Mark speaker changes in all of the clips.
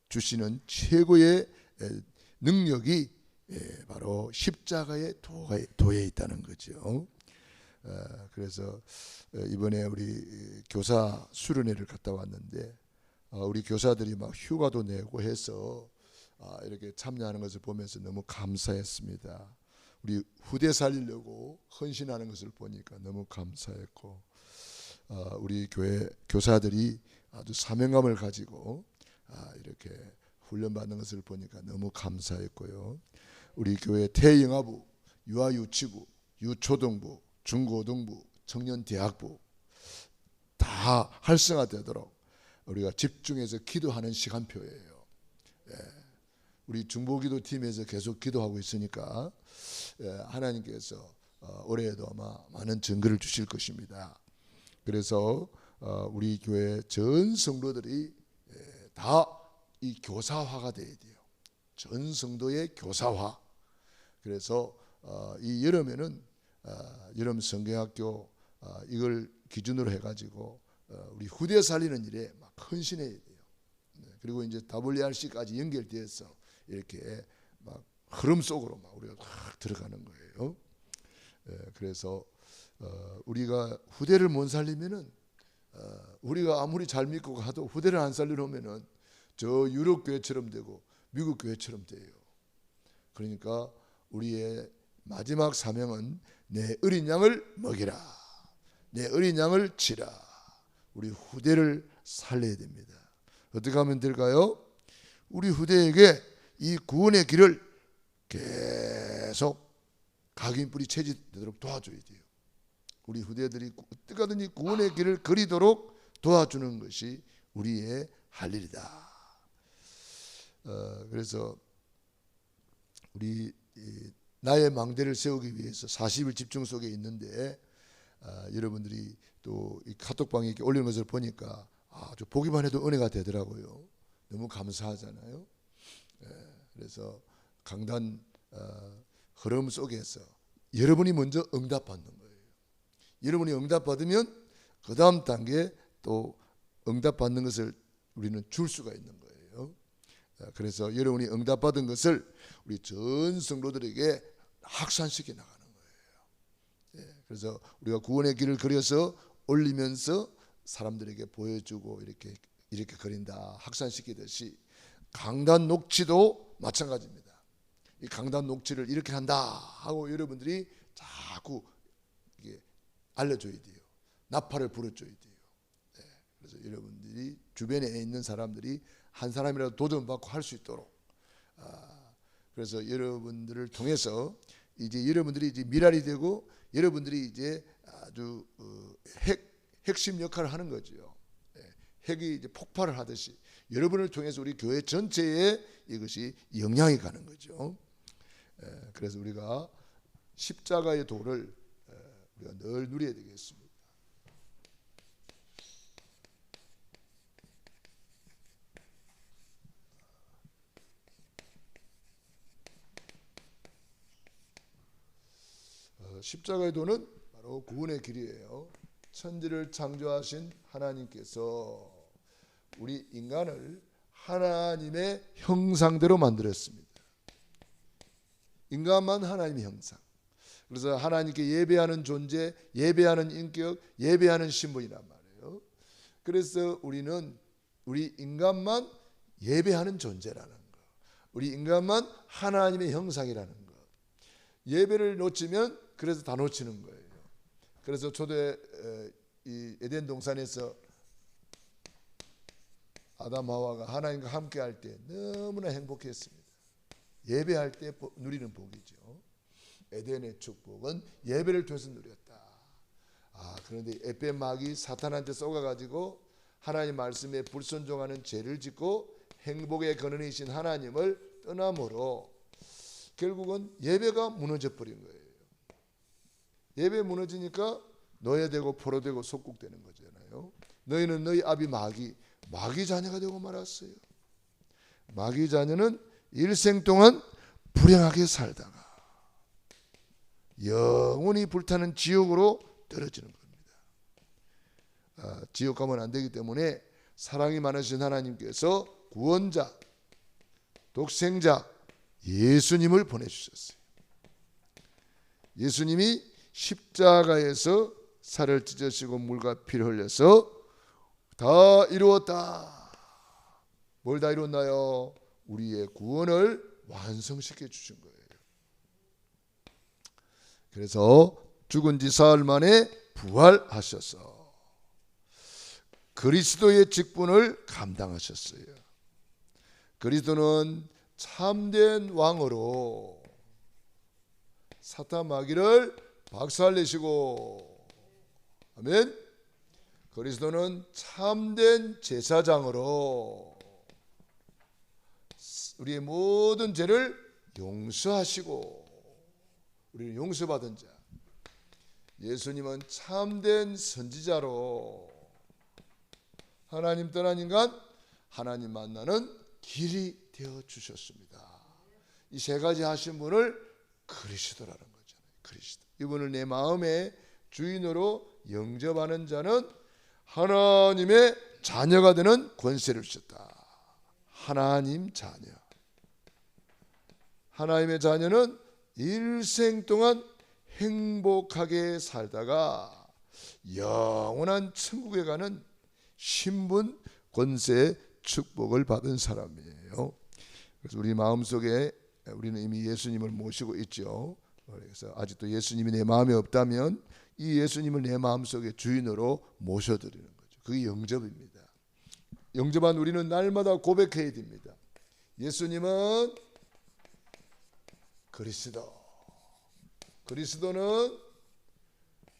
Speaker 1: 주시는 최고의 능력이 바로 십자가의 도에 있다는 거죠. 그래서 이번에 우리 교사 수련회를 갔다 왔는데 우리 교사들이 막 휴가도 내고 해서 이렇게 참여하는 것을 보면서 너무 감사했습니다. 우리 후대 살리려고 헌신하는 것을 보니까 너무 감사했고, 우리 교회 교사들이 아주 사명감을 가지고 이렇게 훈련받는 것을 보니까 너무 감사했고요. 우리 교회 태영아부, 유아유치부, 유초등부, 중고등부, 청년대학부 다 활성화되도록 우리가 집중해서 기도하는 시간표예요. 우리 중보기도 팀에서 계속 기도하고 있으니까 하나님께서 올해에도 아마 많은 증거를 주실 것입니다. 그래서 우리 교회 전 성도들이 다 이 교사화가 돼야 돼요. 전 성도의 교사화. 그래서 이 여름에는 여름 성경학교 이걸 기준으로 해가지고 우리 후대 살리는 일에 막 헌신해야 돼요. 그리고 이제 WRC까지 연결돼서 이렇게 막 흐름 속으로 막 우리가 확 들어가는 거예요. 그래서 우리가 후대를 못 살리면은 우리가 아무리 잘 믿고 가도 후대를 안 살려놓으면은 저 유럽 교회처럼 되고 미국 교회처럼 돼요. 그러니까 우리의 마지막 사명은 내 어린 양을 먹이라, 내 어린 양을 치라. 우리 후대를 살려야 됩니다. 어떻게 하면 될까요? 우리 후대에게 이 구원의 길을 계속 각인뿌리 채집되도록 도와줘야 돼요. 우리 후대들이 어떻게 하든지 구원의 길을 그리도록 도와주는 것이 우리의 할 일이다. 그래서 우리 나의 망대를 세우기 위해서 40일 집중 속에 있는데 여러분들이 또 이 카톡방에 이렇게 올리는 것을 보니까 아주 보기만 해도 은혜가 되더라고요. 너무 감사하잖아요. 그래서 강단 흐름 속에서 여러분이 먼저 응답받는 거예요. 여러분이 응답받으면 그 다음 단계에 또 응답받는 것을 우리는 줄 수가 있는 거예요. 그래서 여러분이 응답받은 것을 우리 전 성도들에게 확산시켜 나가는 거예요. 그래서 우리가 구원의 길을 그려서 올리면서 사람들에게 보여주고 이렇게 그린다, 확산시키듯이 강단 녹취도 마찬가지입니다. 이 강단 녹취를 이렇게 한다 하고 여러분들이 자꾸 이게 알려줘야 돼요. 나팔을 불어줘야 돼요. 그래서 여러분들이 주변에 있는 사람들이 한 사람이라도 도전받고 할 수 있도록, 그래서 여러분들을 통해서 이제 여러분들이 이제 미랄이 되고 여러분들이 이제 아주 핵심 역할을 하는 거죠. 핵이 이제 폭발을 하듯이 여러분을 통해서 우리 교회 전체에 이것이 영향이 가는 거죠. 그래서 우리가 십자가의 도를 우리가 늘 누려야 되겠습니다. 십자가의 도는 바로 구원의 길이에요. 천지를 창조하신 하나님께서 우리 인간을 하나님의 형상대로 만들었습니다. 인간만 하나님의 형상. 그래서 하나님께 예배하는 존재, 예배하는 인격, 예배하는 신분이란 말이에요. 그래서 우리 인간만 예배하는 존재라는 거, 우리 인간만 하나님의 형상이라는 거. 예배를 놓치면 그래서 다 놓치는 거예요. 그래서 초대 이 에덴 동산에서 아담 하와가 하나님과 함께 할 때 너무나 행복했습니다. 예배할 때 누리는 복이죠. 에덴의 축복은 예배를 통해서 누렸다. 그런데 에벤 마귀 사탄한테 쏘가가지고 하나님 말씀에 불순종하는 죄를 짓고 행복의 근원이신 하나님을 떠남으로 결국은 예배가 무너져 버린 거예요. 예배 무너지니까 노예되고 포로되고 속국되는 거잖아요. 너희는 너희 아비 마귀 자녀가 되고 말았어요. 마귀 자녀는 일생 동안 불행하게 살다가 영원히 불타는 지옥으로 떨어지는 겁니다. 지옥 가면 안 되기 때문에 사랑이 많으신 하나님께서 구원자 독생자 예수님을 보내주셨어요. 예수님이 십자가에서 살을 찢으시고 물과 피를 흘려서 다 이루었다. 뭘 다 이뤘나요? 우리의 구원을 완성시켜 주신 거예요. 그래서 죽은 지 사흘 만에 부활하셔서 그리스도의 직분을 감당하셨어요. 그리스도는 참된 왕으로 사탄 마귀를 박살내시고, 아멘. 그리스도는 참된 제사장으로 우리의 모든 죄를 용서하시고, 우리는 용서받은 자. 예수님은 참된 선지자로 하나님 떠난 인간, 하나님 만나는 길이 되어 주셨습니다. 이 세 가지 하신 분을 그리스도라는 거잖아요. 그리스도. 이분을 내 마음의 주인으로 영접하는 자는 하나님의 자녀가 되는 권세를 주셨다. 하나님 자녀. 하나님의 자녀는 일생 동안 행복하게 살다가 영원한 천국에 가는 신분, 권세, 축복을 받은 사람이에요. 그래서 우리 마음속에 우리는 이미 예수님을 모시고 있죠. 그래서 아직도 예수님이 내 마음에 없다면 이 예수님을 내 마음속에 주인으로 모셔드리는 거죠. 그게 영접입니다. 영접한 우리는 날마다 고백해야 됩니다. 예수님은 그리스도. 그리스도는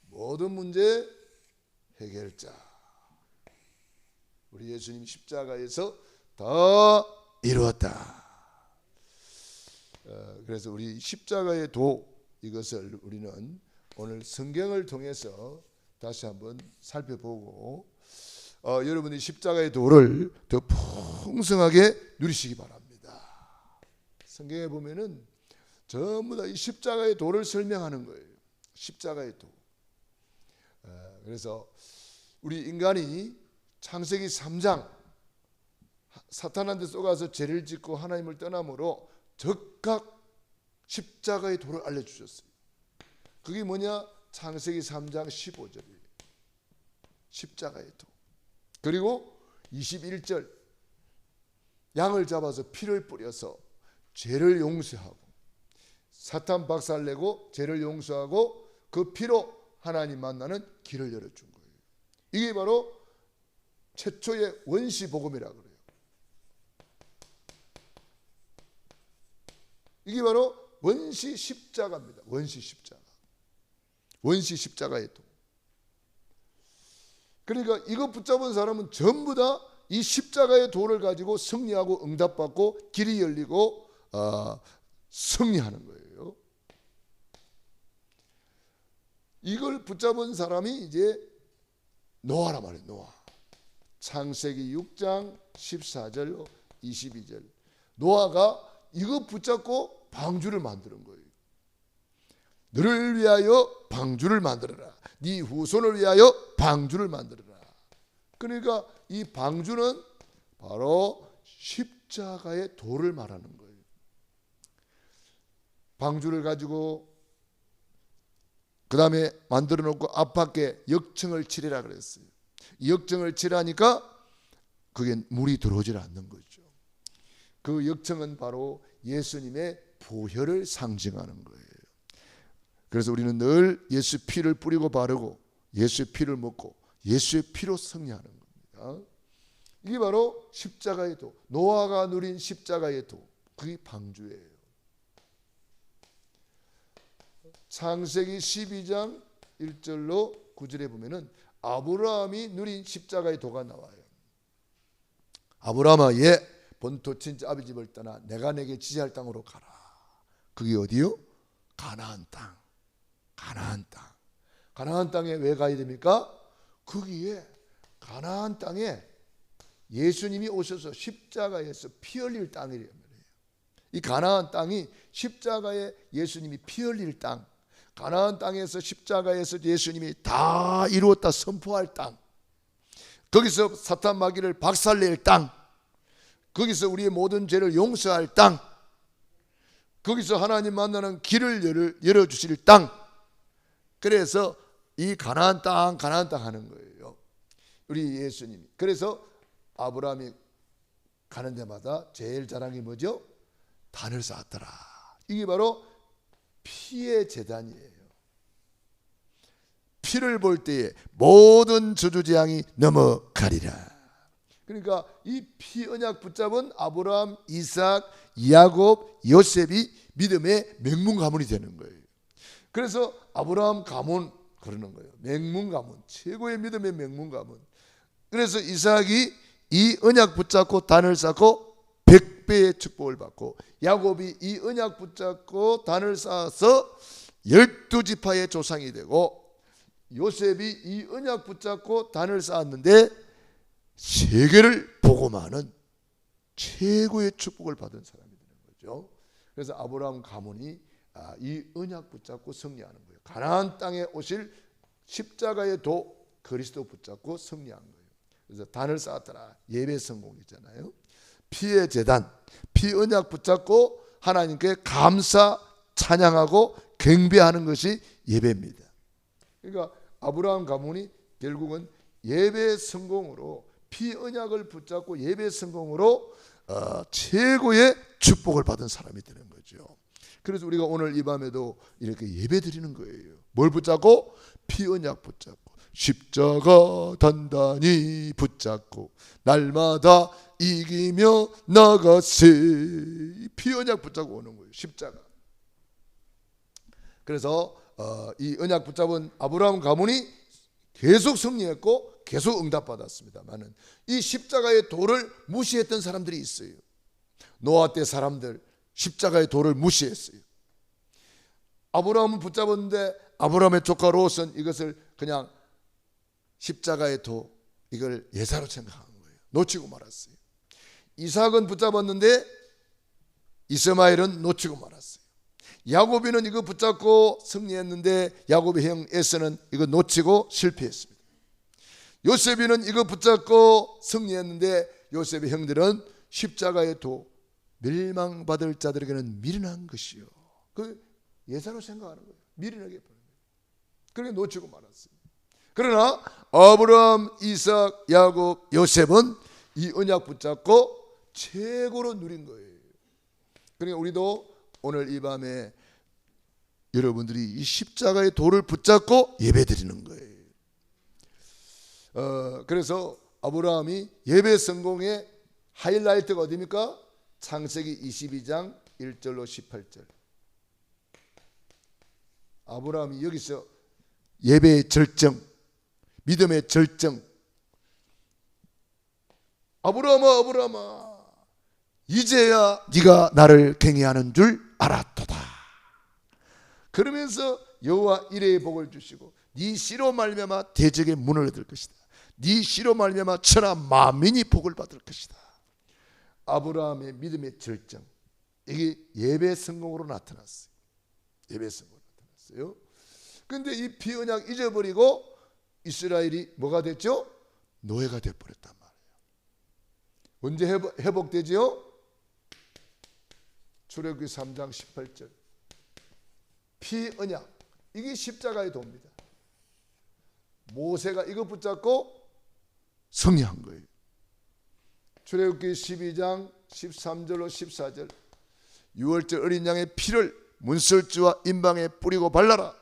Speaker 1: 모든 문제 해결자. 우리 예수님 십자가에서 다 이루었다. 그래서 우리 십자가의 도, 이것을 우리는 오늘 성경을 통해서 다시 한번 살펴보고 여러분이 십자가의 도를 더 풍성하게 누리시기 바랍니다. 성경에 보면은 전부 다 이 십자가의 도를 설명하는 거예요. 십자가의 도. 그래서 우리 인간이 창세기 3장 사탄한테 쏘가서 죄를 짓고 하나님을 떠남으로 즉각 십자가의 도를 알려주셨어요. 그게 뭐냐? 창세기 3장 15절이에요. 십자가의 도. 그리고 21절 양을 잡아서 피를 뿌려서 죄를 용서하고 사탄 박살내고 죄를 용서하고 그 피로 하나님 만나는 길을 열어준 거예요. 이게 바로 최초의 원시 복음이라고 그래요. 이게 바로 원시 십자가입니다. 원시 십자가. 원시 십자가의 도. 그러니까 이거 붙잡은 사람은 전부 다 이 십자가의 도를 가지고 승리하고 응답받고 길이 열리고 승리하는 거예요. 이걸 붙잡은 사람이 이제 노아란 말이에요. 노아. 창세기 6장 14절 22절. 노아가 이거 붙잡고 방주를 만드는 거예요. 너를 위하여 방주를 만들어라. 네 후손을 위하여 방주를 만들어라. 그러니까 이 방주는 바로 십자가의 도를 말하는 거예요. 방주를 가지고 그 다음에 만들어 놓고 앞밖에 역청을 치리라 그랬어요. 역청을 칠하니까 그게 물이 들어오질 않는 거죠. 그 역청은 바로 예수님의 보혈을 상징하는 거예요. 그래서 우리는 늘 예수 피를 뿌리고 바르고 예수의 피를 먹고 예수의 피로 승리하는 겁니다. 이게 바로 십자가의 도. 노아가 누린 십자가의 도. 그게 방주예요. 창세기 12장 1절로 9절에 보면은 아브라함이 누린 십자가의 도가 나와요. 아브라함아, 본토 친자 아비 집을 떠나 내가 내게 지시할 땅으로 가라. 그게 어디요? 가나안 땅. 가나안 땅. 가나안 땅에 왜 가야 됩니까? 거기에 가나안 땅에 예수님이 오셔서 십자가에서 피 흘릴 땅이래요. 이 가나안 땅이 십자가에 예수님이 피 흘릴 땅, 가나안 땅에서 십자가에서 예수님이 다 이루었다 선포할 땅, 거기서 사탄 마귀를 박살낼 땅, 거기서 우리의 모든 죄를 용서할 땅, 거기서 하나님 만나는 길을 열어주실 땅. 그래서 이 가나안 땅 하는 거예요, 우리 예수님이. 그래서 아브라함이 가는 데마다 제일 자랑이 뭐죠? 단을 쌓았더라. 이게 바로 피의 제단이에요. 피를 볼 때에 모든 저주재앙이 넘어가리라. 그러니까 이 피 언약 붙잡은 아브라함, 이삭, 야곱, 요셉이 믿음의 맹문 가문이 되는 거예요. 그래서 아브라함 가문 그러는 거예요. 맹문 가문, 최고의 믿음의 맹문 가문. 그래서 이삭이 이 언약 붙잡고 단을 쌓고 100배의 축복을 받고, 야곱이 이 언약 붙잡고 단을 쌓아서 12지파의 조상이 되고, 요셉이 이 언약 붙잡고 단을 쌓았는데 세계를 복음하는 최고의 축복을 받은 사람이 되는 거죠. 그래서 아브라함 가문이 이 언약 붙잡고 승리하는 거예요. 가나안 땅에 오실 십자가의 도 그리스도 붙잡고 승리한 거예요. 그래서 단을 쌓았더라, 예배 성공이잖아요. 피의 제단, 피 언약 붙잡고 하나님께 감사 찬양하고 경배하는 것이 예배입니다. 그러니까 아브라함 가문이 결국은 예배 성공으로, 피 언약을 붙잡고 예배 성공으로 최고의 축복을 받은 사람이 되는 거죠. 그래서 우리가 오늘 이 밤에도 이렇게 예배 드리는 거예요. 뭘 붙잡고? 피 언약 붙잡고, 십자가 단단히 붙잡고 날마다 이기며 나가세. 피 언약 붙잡고 오는 거예요, 십자가. 그래서 이 언약 붙잡은 아브라함 가문이 계속 승리했고 계속 응답받았습니다만은 이 십자가의 도를 무시했던 사람들이 있어요. 노아 때 사람들 십자가의 도를 무시했어요. 아브라함은 붙잡았는데 아브라함의 조카 롯은 이것을 그냥 십자가의 도, 이걸 예사로 생각한 거예요. 놓치고 말았어요. 이삭은 붙잡았는데 이스마엘은 놓치고 말았어요. 야곱이는 이거 붙잡고 승리했는데 야곱의 형 에서는 이거 놓치고 실패했습니다. 요셉이는 이거 붙잡고 승리했는데 요셉의 형들은 십자가의 도, 멸망받을 자들에게는 미련한 것이요. 그 예사로 생각하는 거예요. 미련하게 보는 거예요. 그러니까 놓치고 말았어요. 그러나 아브라함, 이삭, 야곱, 요셉은 이 언약 붙잡고 최고로 누린 거예요. 그러니까 우리도 오늘 이 밤에 여러분들이 이 십자가의 도를 붙잡고 예배드리는 거예요. 그래서 아브라함이 예배 성공의 하이라이트가 어디입니까? 창세기 22장 1절로 18절. 아브라함이 여기서 예배의 절정, 믿음의 절정. 아브라함아, 아브라함아, 이제야 네가 나를 경외하는 줄 알았도다. 그러면서 여호와 이레의 복을 주시고 네 씨로 말미암아 대적의 문을 얻을 것이다. 네 씨로 말미암아 천하 만민이 복을 받을 것이다. 아브라함의 믿음의 절정, 이게 예배 성공으로 나타났어요. 예배 성공으로 나타났어요. 그런데 이 피언약 잊어버리고 이스라엘이 뭐가 됐죠? 노예가 되어버렸단 말이에요. 언제 회복되지요? 출애굽기 3장 18절. 피언약, 이게 십자가의 도입니다. 모세가 이거 붙잡고 승리한 거예요. 출애굽기 12장 13절로 14절. 6월절 어린 양의 피를 문설주와 임방에 뿌리고 발라라.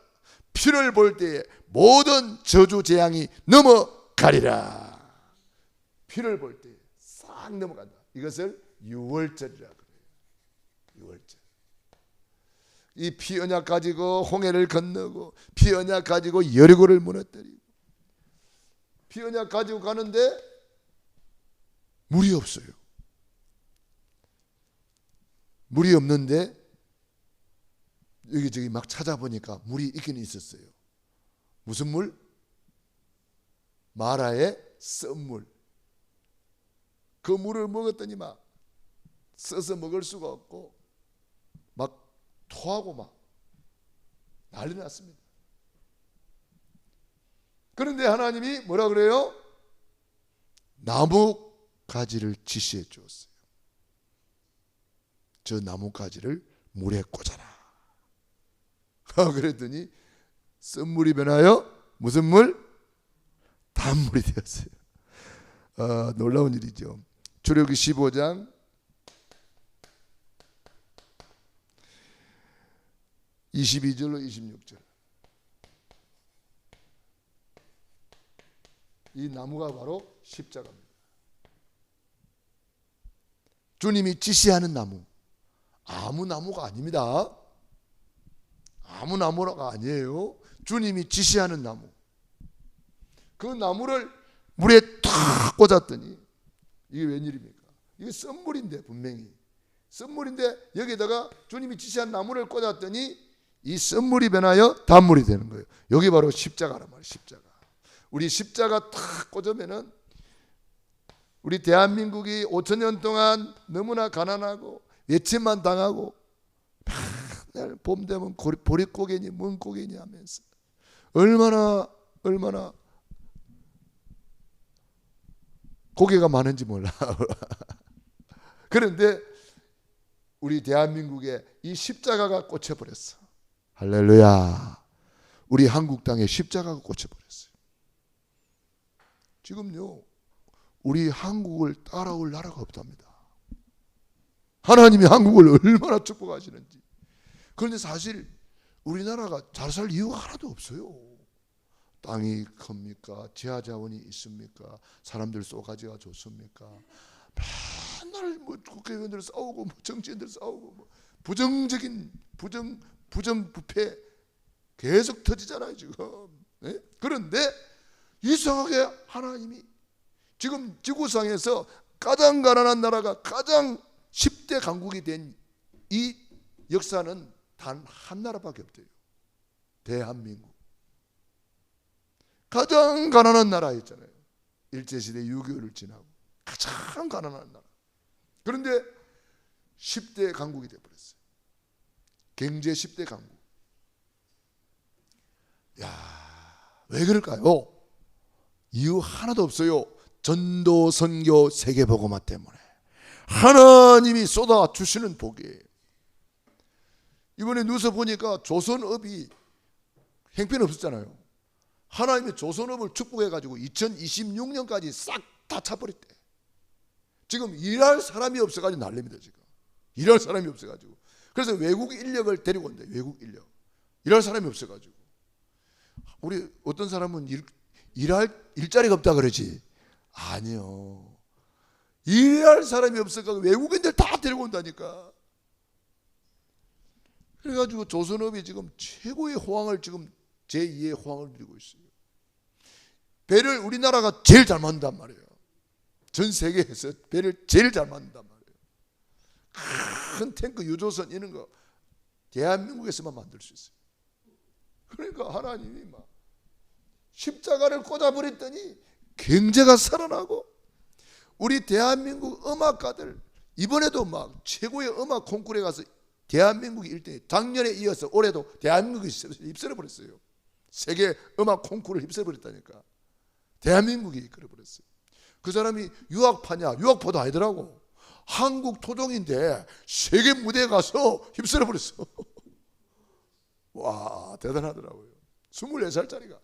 Speaker 1: 피를 볼 때에 모든 저주 재앙이 넘어가리라. 피를 볼 때에 싹 넘어간다. 이것을 6월절이라 그래요. 6월절. 이 피 언약 가지고 홍해를 건너고, 피 언약 가지고 여리고를 무너뜨리고, 피 언약 가지고 가는데 물이 없어요. 물이 없는데 여기저기 막 찾아보니까 물이 있긴 있었어요. 무슨 물? 마라의 쓴물. 그 물을 먹었더니 막 써서 먹을 수가 없고 막 토하고 막 난리 났습니다. 그런데 하나님이 뭐라 그래요? 나무 가지를 지시해 주었어요. 저 나뭇가지를 물에 꽂아라. 그랬더니 쓴물이 변하여 무슨 물? 단물이 되었어요. 놀라운 일이죠. 출애굽기 15장 22절로 26절. 이 나무가 바로 십자가입니다. 주님이 지시하는 나무, 아무 나무가 아닙니다. 아무 나무가 아니에요. 주님이 지시하는 나무. 그 나무를 물에 탁 꽂았더니 이게 웬일입니까? 이게 썬물인데, 분명히 썬물인데 여기다가 주님이 지시한 나무를 꽂았더니 이 썬물이 변하여 단물이 되는 거예요. 여기 바로 십자가란 말이에요. 십자가. 우리 십자가 탁 꽂으면은 우리 대한민국이 5,000년 동안 너무나 가난하고 외침만 당하고 맨날 봄 되면 보릿고개니 문고개니 하면서 얼마나 고개가 많은지 몰라. 그런데 우리 대한민국에 이 십자가가 꽂혀버렸어. 할렐루야. 우리 한국 땅에 십자가가 꽂혀버렸어요. 지금요, 우리 한국을 따라올 나라가 없답니다. 하나님이 한국을 얼마나 축복하시는지. 그런데 사실 우리나라가 잘 살 이유가 하나도 없어요. 땅이 큽니까? 지하 자원이 있습니까? 사람들 쏘가지가 좋습니까? 맨날 뭐 국회의원들 싸우고 뭐 정치인들 싸우고 뭐 부정부패 계속 터지잖아요 지금. 네? 그런데 이상하게 하나님이 지금 지구상에서 가장 가난한 나라가 가장 10대 강국이 된 이 역사는 단 한 나라밖에 없대요. 대한민국. 가장 가난한 나라였잖아요. 일제시대 6.25를 지나고 가장 가난한 나라. 그런데 10대 강국이 되어버렸어요. 경제 10대 강국. 왜 그럴까요? 이유 하나도 없어요. 전도, 선교, 세계복음화 때문에. 하나님이 쏟아주시는 복이에요. 이번에 뉴스 보니까 조선업이 형편없었잖아요. 하나님이 조선업을 축복해가지고 2026년까지 싹 다 차버렸대. 지금 일할 사람이 없어가지고 난립니다. 지금 일할 사람이 없어가지고. 그래서 외국 인력을 데리고 온대. 외국 인력. 일할 사람이 없어가지고. 우리 어떤 사람은 일할 일자리가 없다 그러지. 아니요. 일할 사람이 없어가지고 외국인들 다 데리고 온다니까. 그래가지고 조선업이 지금 최고의 호황을 지금 제2의 호황을 누리고 있어요. 배를 우리나라가 제일 잘 만든단 말이에요. 전 세계에서 배를 제일 잘 만든단 말이에요. 큰 탱크 유조선 이런 거 대한민국에서만 만들 수 있어요. 그러니까 하나님이 막 십자가를 꽂아버렸더니 경제가 살아나고 우리 대한민국 음악가들 이번에도 막 최고의 음악 콩쿠르에 가서 대한민국이 1등에 작년에 이어서 올해도 대한민국이 휩쓸어버렸어요. 세계 음악 콩쿠르를 휩쓸어버렸다니까. 대한민국이 이끌어버렸어요. 그 사람이 유학파냐? 유학파도 아니더라고. 한국 토종인데 세계 무대에 가서 휩쓸어버렸어. 와, 대단하더라고요. 24살짜리가.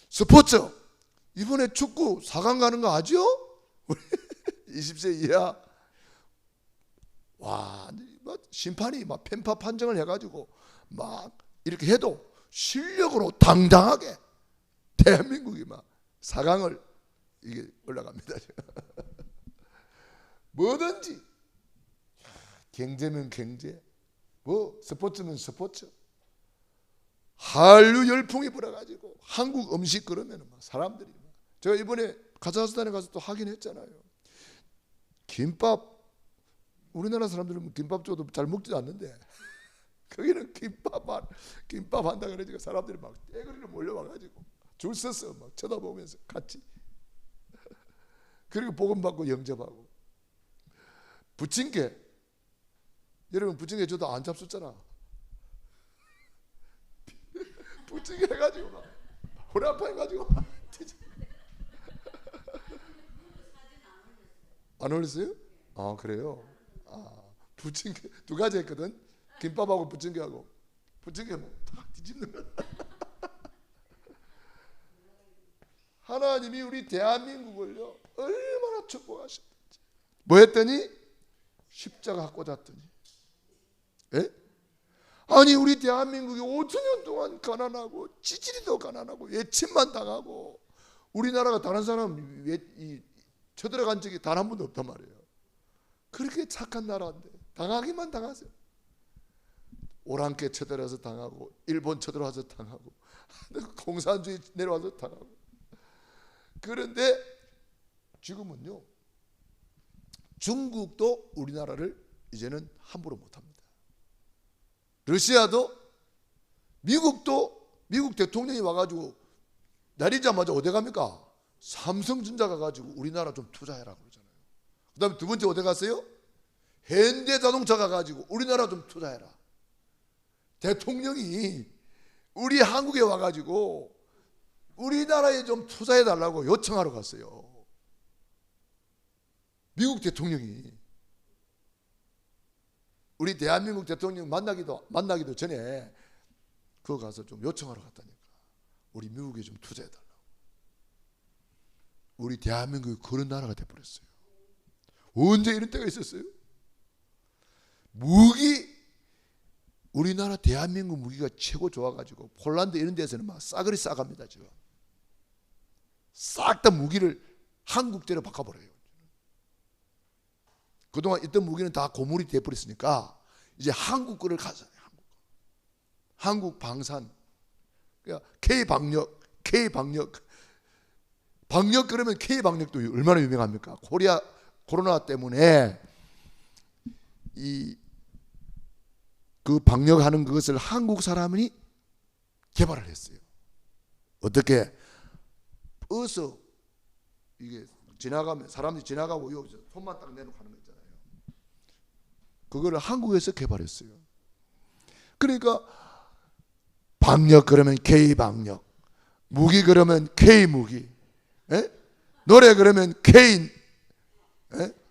Speaker 1: 스포츠 이번에 축구 4강 가는 거 아죠? 20세 이하. 와, 심판이 막 편파 판정을 해가지고 막 이렇게 해도 실력으로 당당하게 대한민국이 막 4강을 이게 올라갑니다. 뭐든지 경제면 경제, 뭐 스포츠면 스포츠. 한류 열풍이 불어가지고 한국 음식 그러면 막 사람들이 막. 제가 이번에 카자흐스탄에 가서 또 하긴 했잖아요. 김밥 우리나라 사람들은 김밥 줘도 잘 먹지도 않는데 거기는 김밥 한다 그러니까 사람들이 막 떼거리로 몰려와가지고 줄 서서 막 쳐다보면서 같이 그리고 복음 받고 영접하고. 부침개 여러분 부침개 줘도 안 잡숫잖아. 부침개 해가지고 막 허리 아파해가지고 안 올렸어요? 아 그래요? 부침개 두 가지 했거든. 김밥하고 부침개하고. 부침개 다 뒤집는 거야. 하나님이 우리 대한민국을요 얼마나 축복하셨는지. 뭐 했더니 십자가 꽂았더니. 에? 아니 우리 대한민국이 5천년 동안 가난하고 지지리도 가난하고 외침만 당하고 우리나라가 다른 사람 쳐들어간 적이 단 한 번도 없단 말이에요. 그렇게 착한 나라인데 당하기만 당하세요. 오랑캐 쳐들어와서 당하고 일본 쳐들어와서 당하고 공산주의 내려와서 당하고. 그런데 지금은요 중국도 우리나라를 이제는 함부로 못합니다. 러시아도 미국도 미국 대통령이 와가지고 내리자마자 어디 갑니까? 삼성전자 가가지고 우리나라 좀 투자해라 그러잖아요. 그 다음에 두 번째 어디 갔어요? 현대자동차 가가지고 우리나라 좀 투자해라. 대통령이 우리 한국에 와가지고 우리나라에 좀 투자해달라고 요청하러 갔어요. 미국 대통령이. 우리 대한민국 대통령 만나기도 전에 그거 가서 좀 요청하러 갔다니까. 우리 미국에 좀 투자해달라고. 우리 대한민국이 그런 나라가 돼버렸어요. 언제 이런 때가 있었어요? 무기, 우리나라 대한민국 무기가 최고 좋아가지고 폴란드 이런 데서는 막 싸그리 싸갑니다. 지금 싹 다 무기를 한국대로 바꿔버려요. 그동안 있던 무기는 다 고물이 돼버렸으니까 이제 한국 거를 가져요. 한국 방산, 그러니까 K방역, 방역 그러면 K방역도 얼마나 유명합니까? 코로나 때문에 그 방역하는 그것을 한국 사람이 개발을 했어요. 어떻게? 버스 이게 지나가면 사람들이 지나가고 여기서 손만 딱 내놓고 하는 거 있잖아요. 그거를 한국에서 개발했어요. 그러니까 방역 그러면 K방역, 무기 그러면 K무기, 노래 그러면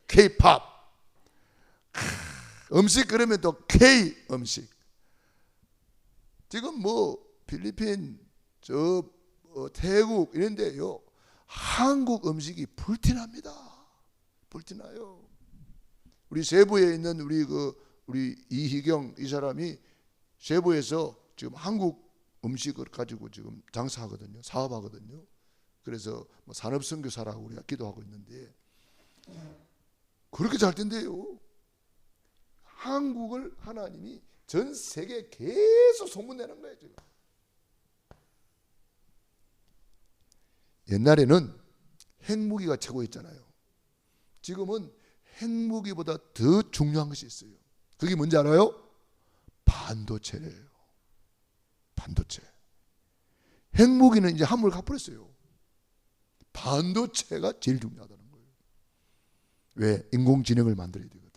Speaker 1: K팝, 음식 그러면 또 K음식. 지금 뭐 필리핀, 태국 이런 데요 한국 음식이 불티납니다. 불티나요. 우리 세부에 있는 우리 이희경 이 사람이 세부에서 지금 한국 음식을 가지고 지금 장사하거든요. 사업하거든요. 그래서 뭐 산업선교사라고 우리가 기도하고 있는데 그렇게 잘 된대요. 한국을 하나님이 전 세계에 계속 소문내는 거예요. 지금. 옛날에는 핵무기가 최고였잖아요. 지금은 핵무기보다 더 중요한 것이 있어요. 그게 뭔지 알아요? 반도체래요. 반도체. 핵무기는 이제 한물 갚버렸어요. 반도체가 제일 중요하다는 거예요. 왜? 인공지능을 만들어야 되거든.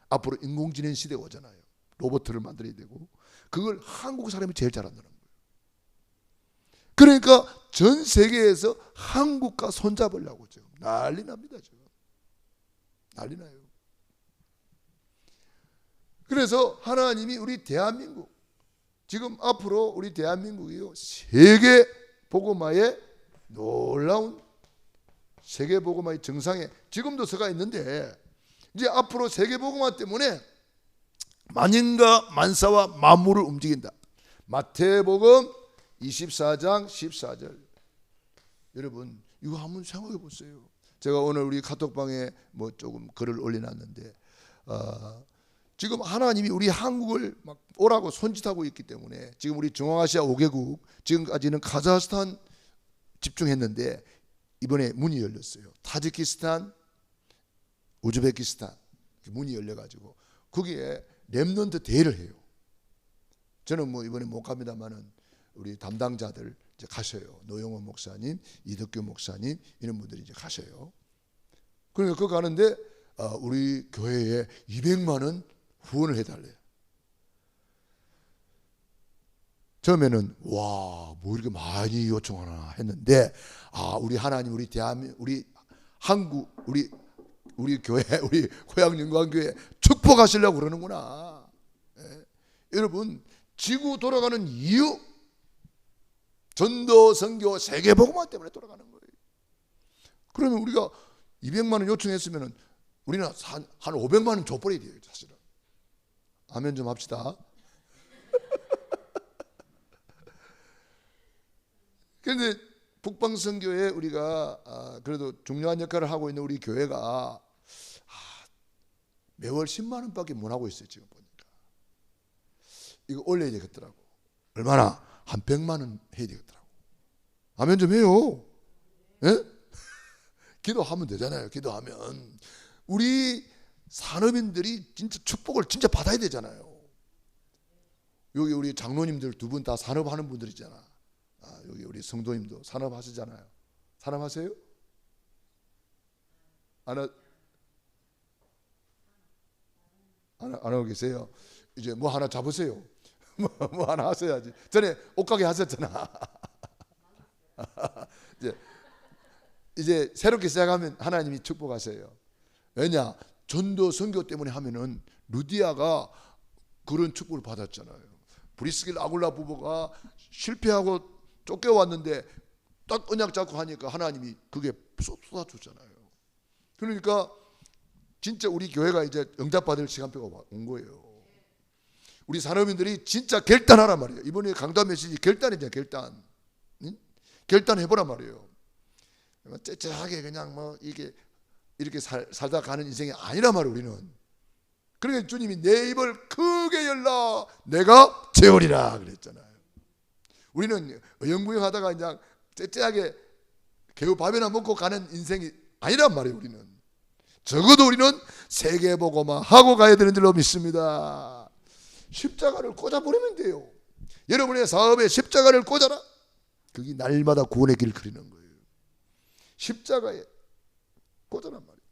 Speaker 1: 앞으로 인공지능 시대가 오잖아요. 로봇을 만들어야 되고 그걸 한국 사람이 제일 잘한다는 거예요. 그러니까 전 세계에서 한국과 손잡으려고 지금 난리 납니다. 지금 난리 나요. 그래서 하나님이 우리 대한민국 지금 앞으로 우리 대한민국이요 세계 복음화의 놀라운 세계 복음화의 정상에 지금도 서가 있는데 이제 앞으로 세계 복음화 때문에 만인과 만사와 만물을 움직인다. 마태복음 24장 14절. 여러분 이거 한번 생각해 보세요. 제가 오늘 우리 카톡방에 뭐 조금 글을 올려놨는데 지금 하나님이 우리 한국을 막 오라고 손짓하고 있기 때문에 지금 우리 중앙아시아 5개국 지금까지는 카자흐스탄 집중했는데 이번에 문이 열렸어요. 타지키스탄, 우즈베키스탄 문이 열려가지고 거기에 렘넌트 대회를 해요. 저는 뭐 이번에 못 갑니다만은 우리 담당자들 이제 가셔요. 노영원 목사님, 이덕규 목사님 이런 분들이 이제 가셔요. 그러니까 그거 가는데 우리 교회에 200만 원 후원을 해달래요. 처음에는 와, 뭐 이렇게 많이 요청하나 했는데 우리 하나님, 우리 대한민국, 우리 한국, 우리 교회, 우리 고향영광교회 축복하시려고 그러는구나. 예. 여러분, 지구 돌아가는 이유, 전도, 선교, 세계복음화 때문에 돌아가는 거예요. 그러면 우리가 200만 원 요청했으면 우리는 한 500만 원 줘버려야 돼요, 사실은. 아멘 좀 합시다. 그런데 북방선교에 우리가 그래도 중요한 역할을 하고 있는 우리 교회가 매월 10만 원밖에 못 하고 있어요. 지금 보니까 이거 올려야 되겠더라고. 얼마나? 한 100만 원 해야 되겠더라고. 아멘 좀 해요. 예? 기도하면 되잖아요. 기도하면 우리 산업인들이 진짜 축복을 진짜 받아야 되잖아요. 여기 우리 장로님들 두 분 다 산업하는 분들이잖아. 여기 우리 성도님도 산업하시잖아요. 산업하세요? 안 하고 계세요? 이제 뭐 하나 잡으세요. 뭐 하나 하셔야지. 전에 옷가게 하셨잖아. 이제 새롭게 시작하면 하나님이 축복하세요. 왜냐? 전도 선교 때문에 하면은 루디아가 그런 축복을 받았잖아요. 브리스길 아굴라 부부가 실패하고 쫓겨왔는데 딱 언약 잡고 하니까 하나님이 그게 쏟아주잖아요. 그러니까 진짜 우리 교회가 이제 응답받을 시간표가 온 거예요. 우리 산업인들이 진짜 결단하란 말이에요. 이번에 강단 메시지 결단이잖아요. 결단. 응? 결단해보란 말이에요. 째째하게 그냥 뭐 이렇게 살다 가는 인생이 아니란 말이에요. 우리는. 그러니까 주님이 내 입을 크게 열라 내가 재우리라 그랬잖아요. 우리는 영부영하다가 그냥 째째하게 개우 밥이나 먹고 가는 인생이 아니란 말이에요. 우리는 적어도 우리는 세계복음화 하고 가야 되는 줄로 믿습니다. 십자가를 꽂아버리면 돼요. 여러분의 사업에 십자가를 꽂아라. 그게 날마다 구원의 길을 그리는 거예요. 십자가에 꽂아란 말이에요.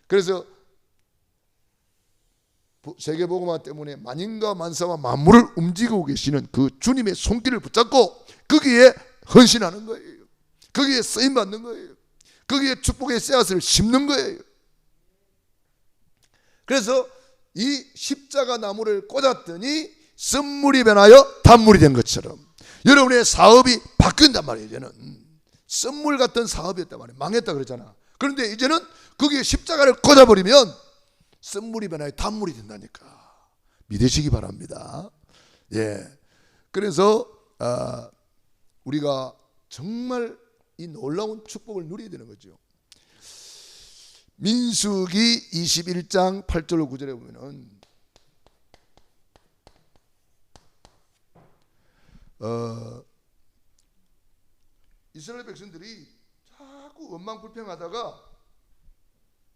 Speaker 1: 그래서 세계복음화 때문에 만인과 만사와 만물을 움직이고 계시는 그 주님의 손길을 붙잡고 거기에 헌신하는 거예요. 거기에 쓰임받는 거예요. 거기에 축복의 씨앗을 심는 거예요. 그래서 이 십자가 나무를 꽂았더니 쓴물이 변하여 단물이 된 것처럼 여러분의 사업이 바뀐단 말이에요. 이제는 쓴물 같은 사업이었단 말이에요. 망했다 그랬잖아. 그런데 이제는 거기에 십자가를 꽂아버리면 쓴물이 변하여 단물이 된다니까. 믿으시기 바랍니다. 예. 그래서 우리가 정말 이 놀라운 축복을 누려야 되는 거죠. 민수기 21장 8절 9절에 보면은 이스라엘 백성들이 자꾸 원망불평하다가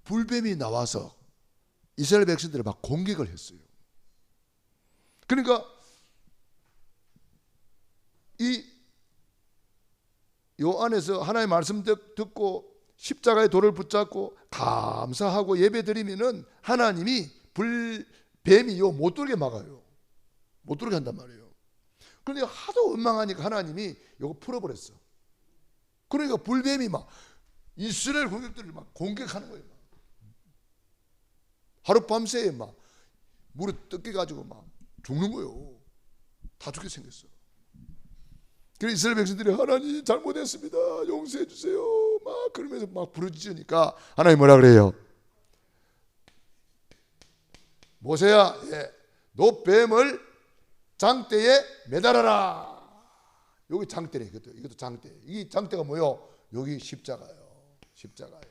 Speaker 1: 불뱀이 나와서 이스라엘 백성들을 막 공격을 했어요. 그러니까 요 안에서 하나님의 말씀 듣고 십자가의 돌을 붙잡고 감사하고 예배 드리면은 하나님이 뱀이 요 못 들게 막아요. 못 들게 한단 말이에요. 그런데 하도 원망하니까 하나님이 요거 풀어버렸어. 그러니까 불뱀이 막 이스라엘 공격들을 막 공격하는 거예요. 하룻밤새에 막 물에 뜯겨가지고 막 죽는 거예요. 다 죽게 생겼어. 그래서 이스라엘 백성들이 하나님 잘못했습니다. 용서해 주세요. 막 그러면서 막 부르짖으니까 하나님 뭐라 그래요? 모세야, 너 뱀을 장대에 매달아라. 여기 장대래. 이것도 장대. 이 장대가 뭐요? 여기 십자가요. 십자가요.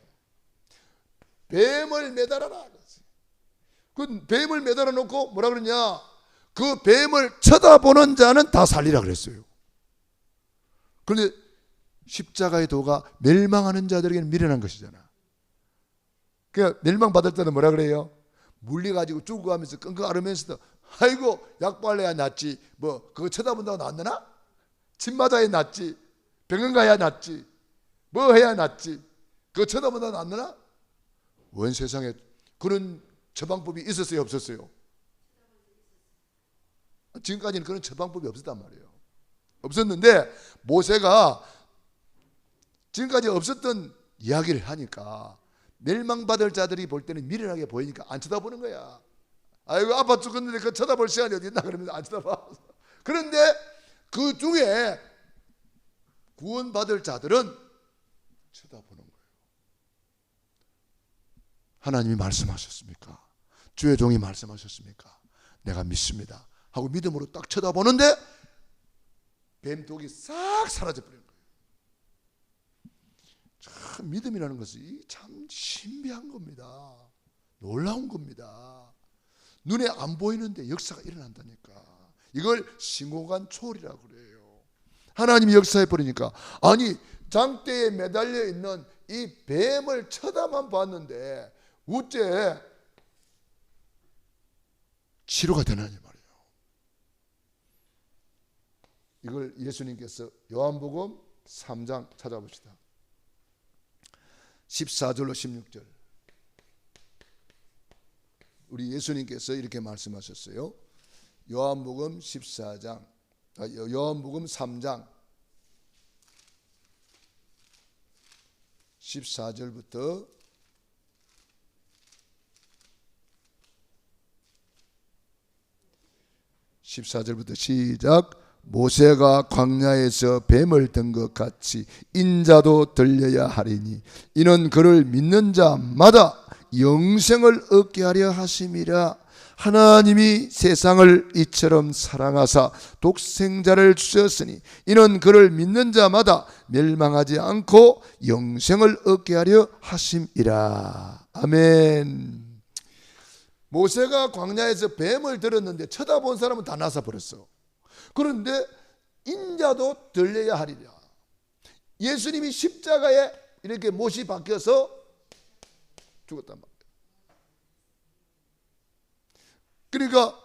Speaker 1: 뱀을 매달아라. 그 뱀을 매달아 놓고 뭐라 그러냐? 그 뱀을 쳐다보는 자는 다 살리라 그랬어요. 그런데 십자가의 도가 멸망하는 자들에게는 미련한 것이잖아. 그러니까 멸망받을 때는 뭐라 그래요? 물려가지고 죽어가면서 끙끙 앓으면서도 아이고 약발래야 낫지 뭐 그거 쳐다본다고 낫느나? 침 맞아야 낫지 병원 가야 낫지 뭐 해야 낫지 그거 쳐다본다고 낫느나? 원 세상에 그런 처방법이 있었어요 없었어요? 지금까지는 그런 처방법이 없었단 말이에요. 없었는데 모세가 지금까지 없었던 이야기를 하니까 멸망받을 자들이 볼 때는 미련하게 보이니까 안 쳐다보는 거야. 아이고 아파 죽었는데 그 쳐다볼 시간이 어디 있나 그러면서 안 쳐다봐. 그런데 그 중에 구원받을 자들은 쳐다보는 거예요. 하나님이 말씀하셨습니까? 주의 종이 말씀하셨습니까? 내가 믿습니다 하고 믿음으로 딱 쳐다보는데 뱀독이 싹 사라져버리는 거예요. 참 믿음이라는 것이 참 신비한 겁니다. 놀라운 겁니다. 눈에 안 보이는데 역사가 일어난다니까. 이걸 신공간 초월이라고 그래요. 하나님이 역사해 버리니까, 아니 장대에 매달려 있는 이 뱀을 쳐다만 봤는데 우째 치료가 되느냐 말이에요. 이걸 예수님께서 요한복음 3장 찾아봅시다. 14절로 16절. 우리 예수님께서 이렇게 말씀하셨어요. 요한복음 14장, 요한복음 3장 14절부터 14절부터 시작. 모세가 광야에서 뱀을 든 것 같이 인자도 들려야 하리니 이는 그를 믿는 자마다 영생을 얻게 하려 하심이라. 하나님이 세상을 이처럼 사랑하사 독생자를 주셨으니 이는 그를 믿는 자마다 멸망하지 않고 영생을 얻게 하려 하심이라. 아멘. 모세가 광야에서 뱀을 들었는데 쳐다본 사람은 다 나서 버렸어. 그런데 인자도 들려야 하리라. 예수님이 십자가에 이렇게 못이 박혀서 죽었단 말이에요. 그러니까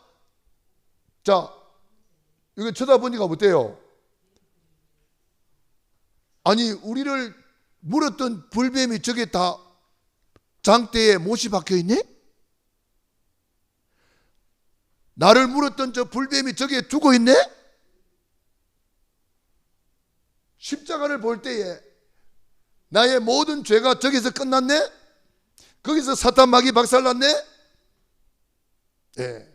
Speaker 1: 자, 이거 쳐다보니까 어때요? 아니 우리를 물었던 불뱀이 저게 다 장대에 못이 박혀 있네? 나를 물었던 저 불뱀이 저게 죽어 있네? 십자가를 볼 때에 나의 모든 죄가 저기서 끝났네? 거기서 사탄 마귀 박살났네? 예.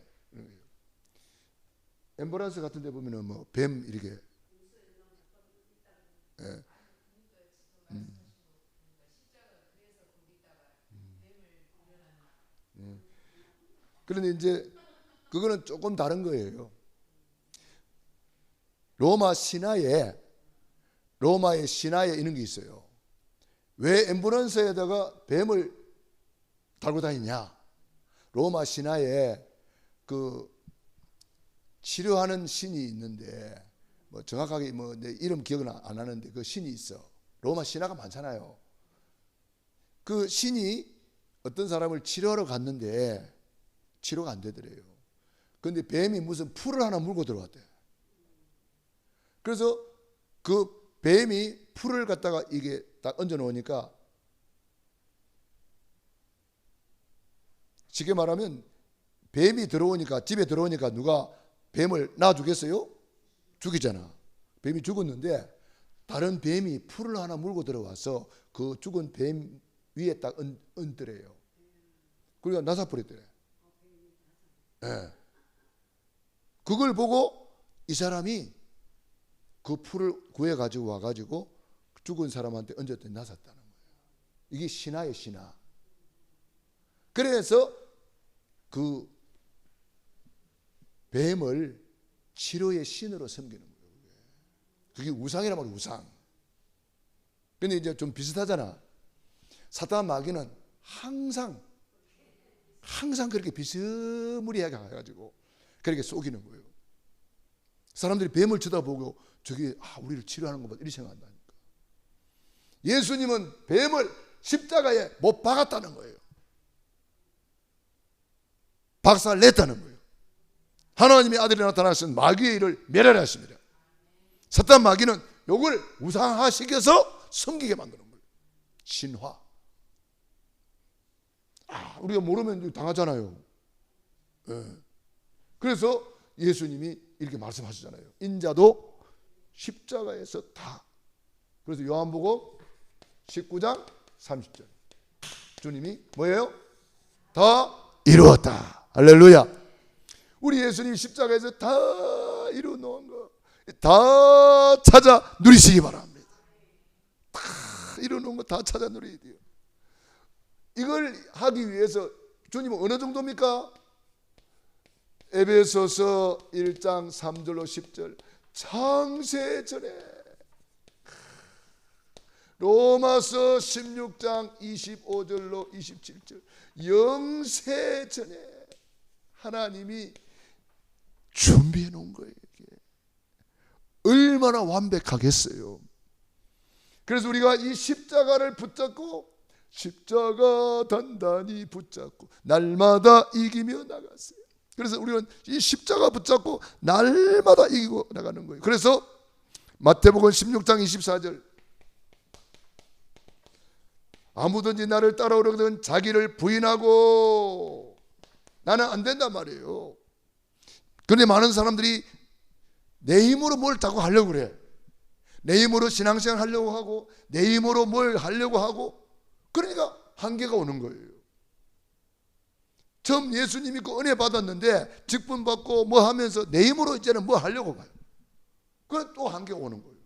Speaker 1: 앰뷸런스 같은 데 보면은 뭐 뱀 이렇게 예. 그런데 이제 그거는 조금 다른 거예요. 로마의 신화에 이런 게 있어요. 왜 앰뷸런스에다가 뱀을 달고 다니냐? 로마 신화에 그 치료하는 신이 있는데 뭐 정확하게 뭐 내 이름 기억은 안 하는데 그 신이 있어. 로마 신화가 많잖아요. 그 신이 어떤 사람을 치료하러 갔는데 치료가 안 되더래요. 그런데 뱀이 무슨 풀을 하나 물고 들어왔대. 그래서 그 뱀이 풀을 갖다가 이게 딱 얹어 놓으니까 쉽게 말하면 뱀이 들어오니까 집에 들어오니까 누가 뱀을 놔주겠어요? 죽이잖아. 뱀이 죽었는데 다른 뱀이 풀을 하나 물고 들어와서 그 죽은 뱀 위에 딱 얹더래요. 그러니까 나사버렸더래. 네. 그걸 보고 이 사람이 그 풀을 구해가지고 와가지고 죽은 사람한테 얹었더니 나섰다는 거예요. 이게 신화예요, 신화. 그래서 그 뱀을 치료의 신으로 섬기는 거예요. 그게 우상이란 말이에요, 우상. 근데 이제 좀 비슷하잖아. 사탄 마귀는 항상 그렇게 비스무리하게 해가지고 그렇게 속이는 거예요. 사람들이 뱀을 쳐다보고 저게 우리를 치료하는 것 같다 이렇게 생각한다니까. 예수님은 뱀을 십자가에 못 박았다는 거예요. 박살 냈다는 거예요. 하나님의 아들이 나타나신 마귀의 일을 멸하려 하십니다. 사탄 마귀는 이걸 우상화시켜서 섬기게 만드는 거예요. 신화. 우리가 모르면 당하잖아요. 네. 그래서 예수님이 이렇게 말씀하시잖아요. 인자도 십자가에서 다. 그래서 요한복음 19장 30절. 주님이 뭐예요? 다 이루었다. 할렐루야. 우리 예수님이 십자가에서 다 이루어놓은 거 다 찾아 누리시기 바랍니다. 다 이루어놓은 거 다 찾아 누려야 돼요. 이걸 하기 위해서 주님은 어느 정도입니까? 에베소서 1장 3절로 10절 창세전에, 로마서 16장 25절로 27절 영세전에 하나님이 준비해 놓은 거예요. 이게 얼마나 완벽하겠어요. 그래서 우리가 이 십자가를 붙잡고, 십자가 단단히 붙잡고 날마다 이기며 나갔어요. 그래서 우리는 이 십자가 붙잡고 날마다 이기고 나가는 거예요. 그래서 마태복음 16장 24절 아무든지 나를 따라오려거든 자기를 부인하고, 나는 안 된단 말이에요. 그런데 많은 사람들이 내 힘으로 뭘 자꾸 하려고 그래. 내 힘으로 신앙생활 하려고 하고, 내 힘으로 뭘 하려고 하고, 그러니까 한계가 오는 거예요. 처음 예수님 믿고 은혜 받았는데 직분 받고 뭐 하면서 내 힘으로 이제는 뭐 하려고 봐요. 그럼 또 한계가 오는 거예요.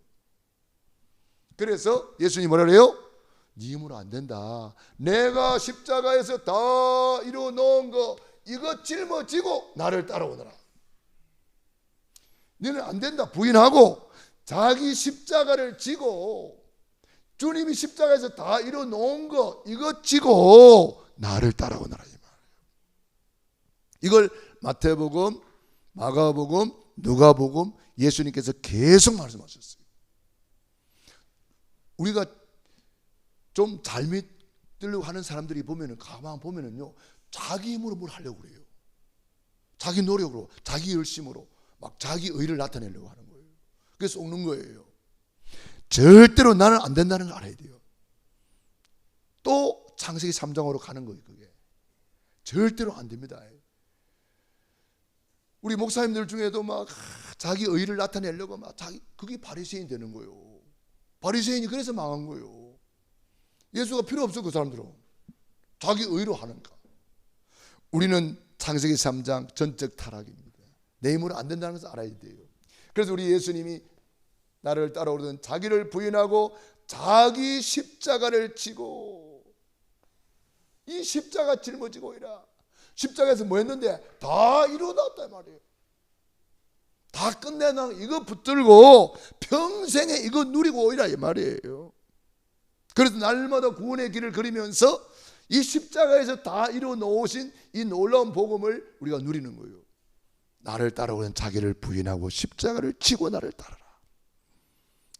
Speaker 1: 그래서 예수님 뭐라 그래요? 네 힘으로 안 된다. 내가 십자가에서 다 이루어놓은 거 이거 짊어지고 나를 따라오너라. 너는 안 된다. 부인하고 자기 십자가를 지고, 주님이 십자가에서 다 이루어놓은 거 이거 지고 나를 따라오너라. 이걸 마태복음, 마가복음, 누가복음 예수님께서 계속 말씀하셨어요. 우리가 좀 잘 믿으려고 하는 사람들이 보면은, 가만 보면은요, 자기 힘으로 뭘 하려고 그래요. 자기 노력으로, 자기 열심으로 막 자기 의를 나타내려고 하는 거예요. 그래서 속는 거예요. 절대로 나는 안 된다는 걸 알아야 돼요. 또 창세기 3장으로 가는 거예요. 그게 절대로 안 됩니다. 우리 목사님들 중에도 막 자기 의를 나타내려고 막 그게 바리새인 되는 거예요. 바리새인이 그래서 망한 거예요. 예수가 필요 없어. 그 사람들은 자기 의로 하는가. 우리는 창세기 3장 전적 타락입니다. 내 힘으로 안 된다는 것을 알아야 돼요. 그래서 우리 예수님이 나를 따라오려던 자기를 부인하고 자기 십자가를 지고, 이 십자가 짊어지고 오이라. 십자가에서 뭐 했는데 다 이루어놨단 말이에요. 다 끝내나 이거 붙들고 평생에 이거 누리고 오이라 이 말이에요. 그래서 날마다 구원의 길을 걸으면서 이 십자가에서 다 이루어놓으신 이 놀라운 복음을 우리가 누리는 거예요. 나를 따라오는 자기를 부인하고 십자가를 지고 나를 따라라.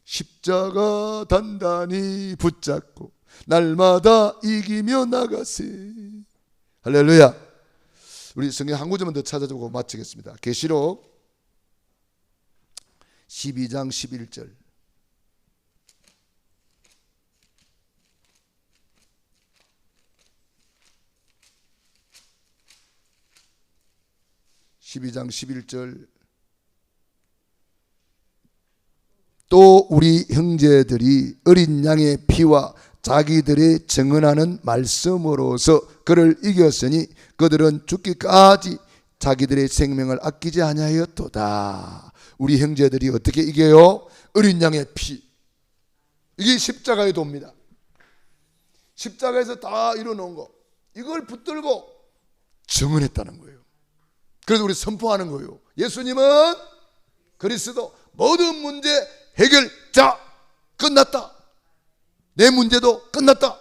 Speaker 1: 십자가 단단히 붙잡고 날마다 이기며 나가세. 할렐루야. 우리 성경 한 구절만 더 찾아보고 마치겠습니다. 계시록 12장 11절. 또 우리 형제들이 어린 양의 피와 자기들의 증언하는 말씀으로서 그를 이겼으니 그들은 죽기까지 자기들의 생명을 아끼지 아니하였도다. 우리 형제들이 어떻게 이겨요? 어린 양의 피. 이게 십자가의 도입니다. 십자가에서 다 이루어놓은 거 이걸 붙들고 증언했다는 거예요. 그래서 우리 선포하는 거예요. 예수님은 그리스도, 모든 문제 해결자. 끝났다. 내 문제도 끝났다.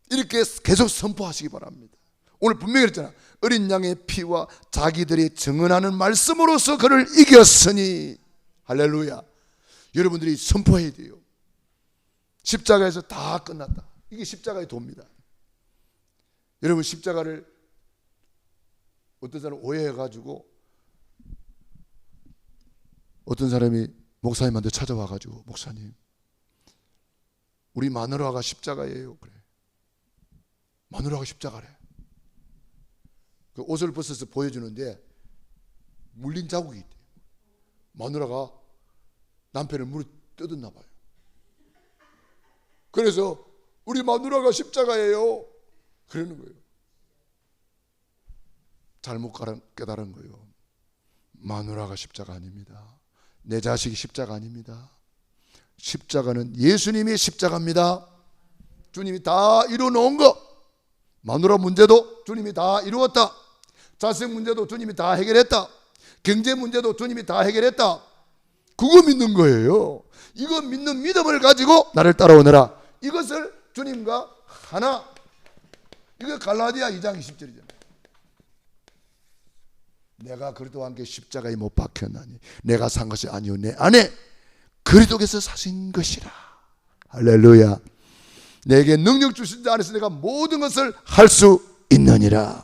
Speaker 1: 이렇게 계속 선포하시기 바랍니다. 오늘 분명히 그랬잖아. 어린 양의 피와 자기들이 증언하는 말씀으로서 그를 이겼으니. 할렐루야. 여러분들이 선포해야 돼요. 십자가에서 다 끝났다. 이게 십자가의 도입니다. 여러분, 십자가를 어떤 사람 오해해가지고 어떤 사람이 목사님한테 찾아와가지고, 목사님, 우리 마누라가 십자가예요. 그래. 마누라가 십자가래. 그 옷을 벗어서 보여주는데 물린 자국이 있대. 마누라가 남편을 물어 뜯었나 봐요. 그래서 우리 마누라가 십자가예요. 그러는 거예요. 잘못 깨달은 거예요. 마누라가 십자가 아닙니다. 내 자식이 십자가 아닙니다. 십자가는 예수님이 십자가입니다. 주님이 다 이루어놓은 거. 마누라 문제도 주님이 다 이루었다. 자식 문제도 주님이 다 해결했다. 경제 문제도 주님이 다 해결했다. 그거 믿는 거예요. 이거 믿는 믿음을 가지고 나를 따라오너라. 이것을 주님과 하나. 이거 갈라디아 2장 20절이잖아요. 내가 그리스도와 함께 십자가에 못 박혔나니 내가 산 것이 아니요 내 안에 그리스도께서 사신 것이라. 할렐루야. 내게 능력 주신 자 안에서 내가 모든 것을 할 수 있느니라.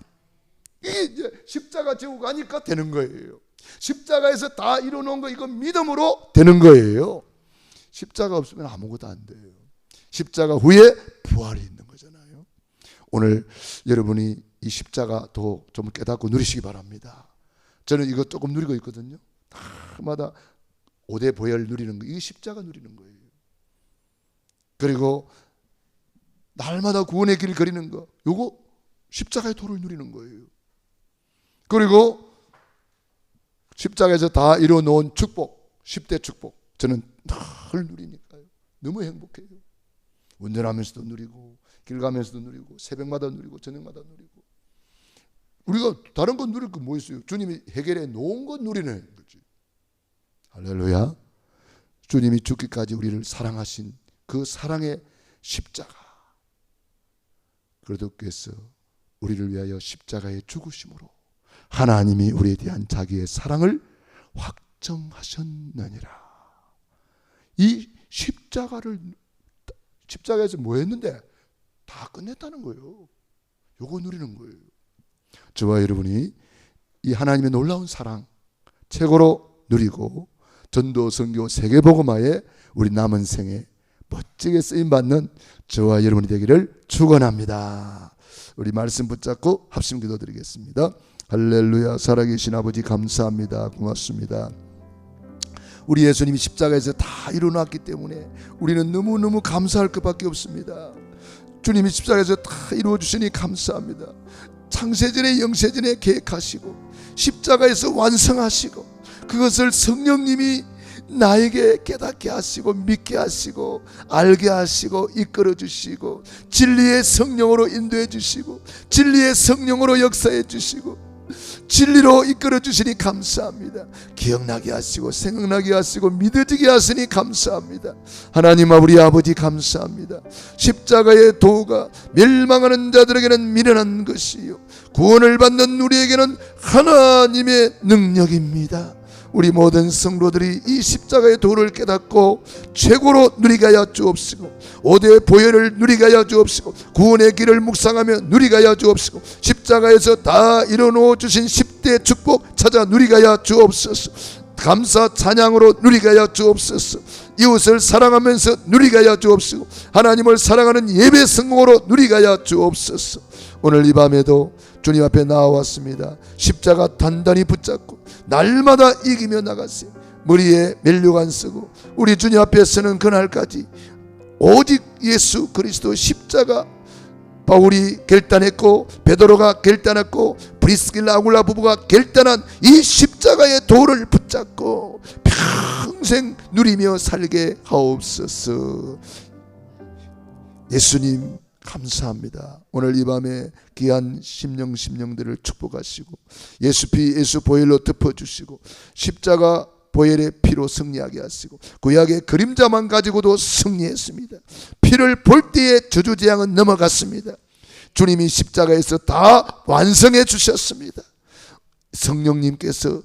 Speaker 1: 이게 이제 십자가 지고 가니까 되는 거예요. 십자가에서 다 이루어놓은 거 이거 믿음으로 되는 거예요. 십자가 없으면 아무것도 안 돼요. 십자가 후에 부활이 있는 거잖아요. 오늘 여러분이 이 십자가 더 좀 깨닫고 누리시기 바랍니다. 저는 이거 조금 누리고 있거든요. 다마다 5대 보혈 누리는 거, 이게 십자가 누리는 거예요. 그리고 날마다 구원의 길 걸이는 거, 요거 십자가의 도를 누리는 거예요. 그리고 십자가에서 다 이루어놓은 축복, 10대 축복, 저는 늘 누리니까요. 너무 행복해요. 운전하면서도 누리고, 길 가면서도 누리고, 새벽마다 누리고, 저녁마다 누리고. 우리가 다른 건 누릴 거 뭐 있어요? 주님이 해결해 놓은 건 누리는 거지. 할렐루야. 주님이 죽기까지 우리를 사랑하신 그 사랑의 십자가. 그리스도께서 우리를 위하여 십자가에 죽으심으로 하나님이 우리에 대한 자기의 사랑을 확정하셨느니라. 이 십자가에서 뭐 했는데 다 끝냈다는 거예요. 요거 누리는 거예요. 저와 여러분이 이 하나님의 놀라운 사랑 최고로 누리고 전도, 선교, 세계복음화에 우리 남은 생에 멋지게 쓰임받는 저와 여러분이 되기를 축원합니다. 우리 말씀 붙잡고 합심 기도드리겠습니다. 할렐루야. 살아계신 아버지 감사합니다. 고맙습니다. 우리 예수님이 십자가에서 다 이루어놨기 때문에 우리는 너무너무 감사할 것밖에 없습니다. 주님이 십자가에서 다 이루어주시니 감사합니다. 창세전에 영세전에 계획하시고 십자가에서 완성하시고 그것을 성령님이 나에게 깨닫게 하시고 믿게 하시고 알게 하시고 이끌어 주시고 진리의 성령으로 인도해 주시고 진리의 성령으로 역사해 주시고 진리로 이끌어 주시니 감사합니다. 기억나게 하시고 생각나게 하시고 믿어지게 하시니 감사합니다. 하나님 우리 아버지 감사합니다. 십자가의 도가 멸망하는 자들에게는 미련한 것이요 구원을 받는 우리에게는 하나님의 능력입니다. 우리 모든 성도들이 이 십자가의 도를 깨닫고 최고로 누리게 하여 주옵시고 5대 보혈을 누리게 하여 주옵시고 구원의 길을 묵상하며 누리게 하여 주옵시고 십자가에서 다 이뤄놓아 주신 10대 축복 찾아 누리게 하여 주옵소서. 감사 찬양으로 누리게 하여 주옵소서. 이웃을 사랑하면서 누리게 하여 주옵시고 하나님을 사랑하는 예배 성공으로 누리게 하여 주옵소서. 오늘 이 밤에도 주님 앞에 나와왔습니다. 십자가 단단히 붙잡고 날마다 이기며 나가세요. 머리에 면류관 쓰고 우리 주님 앞에 서는 그날까지 오직 예수 그리스도 십자가 바울이 결단했고 베드로가 결단했고 브리스길라 아굴라 부부가 결단한 이 십자가의 도를 붙잡고 평생 누리며 살게 하옵소서. 예수님 감사합니다. 오늘 이 밤에 귀한 심령들을 축복하시고 예수피 예수 보혈로 덮어주시고 십자가 보혈의 피로 승리하게 하시고 구약의 그림자만 가지고도 승리했습니다. 피를 볼 때에 저주재앙은 넘어갔습니다. 주님이 십자가에서 다 완성해 주셨습니다. 성령님께서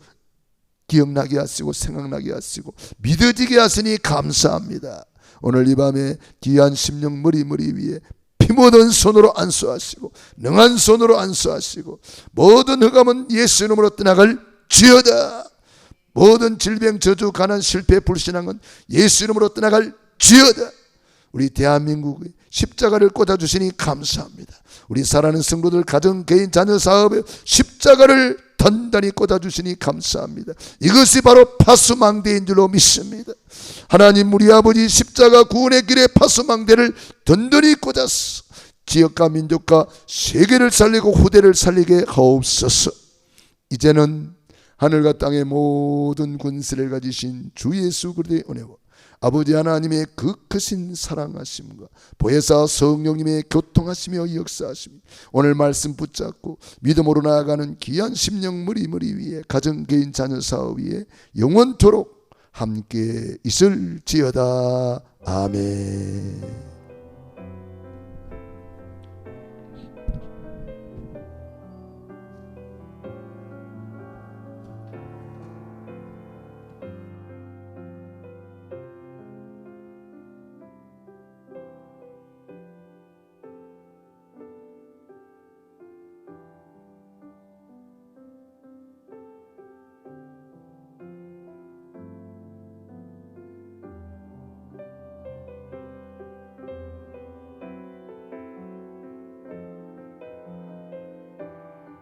Speaker 1: 기억나게 하시고 생각나게 하시고 믿어지게 하시니 감사합니다. 오늘 이 밤에 귀한 심령 머리 위에 피 묻은 손으로 안수하시고 능한 손으로 안수하시고 모든 흑암은 예수 이름으로 떠나갈 지어다. 모든 질병 저주 가난 실패 불신앙은 예수 이름으로 떠나갈 지어다. 우리 대한민국의 십자가를 꽂아주시니 감사합니다. 우리 사랑하는 성도들 가정 개인 자녀 사업에 십자가를 단단히 꽂아주시니 감사합니다. 이것이 바로 파수망대인 줄로 믿습니다. 하나님 우리 아버지 십자가 구원의 길에 파수망대를 든든히 꽂아서 지역과 민족과 세계를 살리고 후대를 살리게 하옵소서. 이제는 하늘과 땅의 모든 권세를 가지신 주 예수 그리스도의 은혜와 아버지 하나님의 그 크신 사랑하심과 보혜사 성령님의 교통하시며 역사하심, 오늘 말씀 붙잡고 믿음으로 나아가는 귀한 심령 무리 위에 가정 개인 자녀 사업 위에 영원토록 함께 있을지어다. 아멘.